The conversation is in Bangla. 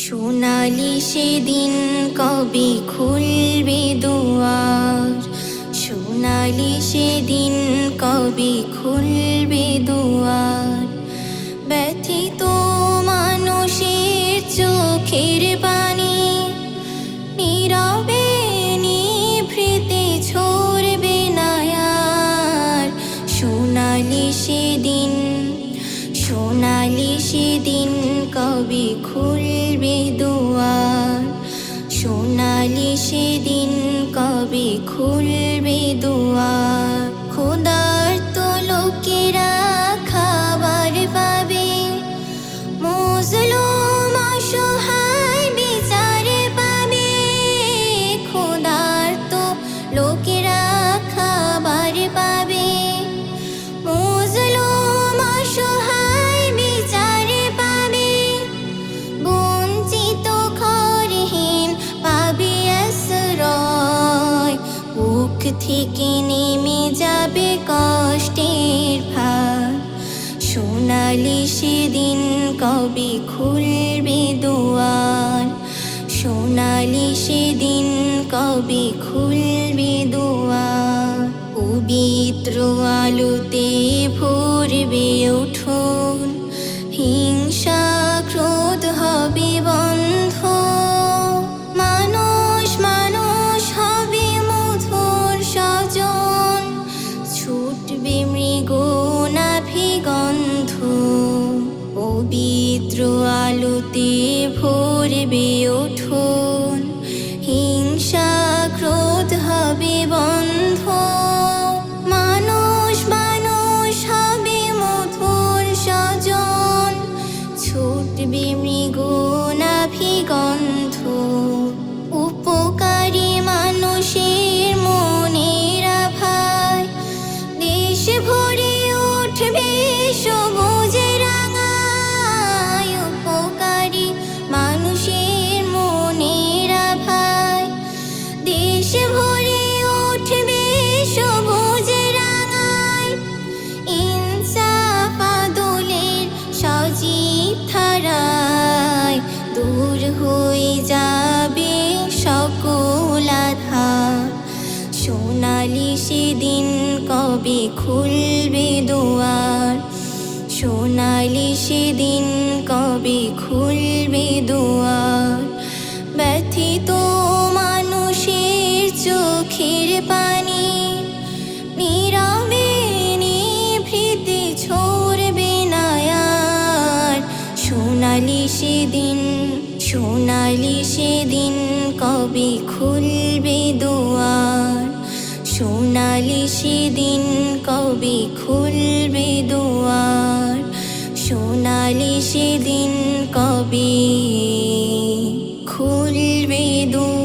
সোনালি সেদিন কবে খুলবে দুয়ার, সোনালি সেদিন কবে খুলবে দুয়ার। ব্যথিত মানুষের চোখের পানি নীরবে নিভৃতে ঝরবে না আর। সোনালি সেদিন, সোনালি সেদিন কবে খুলবে দুয়ার, সোনালি সেদিন কবে খুলবে দুয়ার। ক্ষুধার্ত লোকেরা খাবার পাবে, মজলুম অসহায় বিচার পাবে। ক্ষুধার্ত লোকেরা খাবার পাবে, মজলুম অসহায় বিচার পাবে। বঞ্চিত ঘরহীন পাবে আশ্রয়, বুক থেকে নেমে যাবে কষ্টের ভার। সোনালি সেদিন কবে খুলবে দুয়ার, সোনালি সেদিন কবে খুলবে দুয়ার। পবিত্র আলোতে ভরবে উঠোন, হিংসা ক্রোধ হবে বন্ধ। মানুষ মানুষ হবে মধুর স্বজন, ছুটবে মৃগ নাভি গন্ধ। পবিত্র আলোতে ভরবে উঠোন, হিংসা ক্রোধ হবে বন্ধ। মানুষ মানুষ হবে মধুর স্বজন, ছুটবে মৃগ নাভি গন্ধ। উপকারী মানুষের মনের আভায় দেশ ভরে উঠবে সবুজ রাঙায়। উপকারী মানুষের মনের আভায় দেশ ভরে উঠবে সবুজ রাঙায়। ইনসাফ আদলের সজীব ধারায় দূর হয়ে যাবে সকল আধার। সোনালি সেদিন কবে খুলবে দুয়ার, সোনালি সেদিন কবে খুলবে দুয়ার। ব্যথিত মানুষের চোখের পানি নীরবে নিভৃতে ঝরবে না আর। সোনালি সেদিন, সোনালি সেদিন কবে খুলবে দুয়ার, সোনালি সেদিন কবে খুলবে দুয়ার। সোনালি সেদিন কবে খুলবে দুয়ার।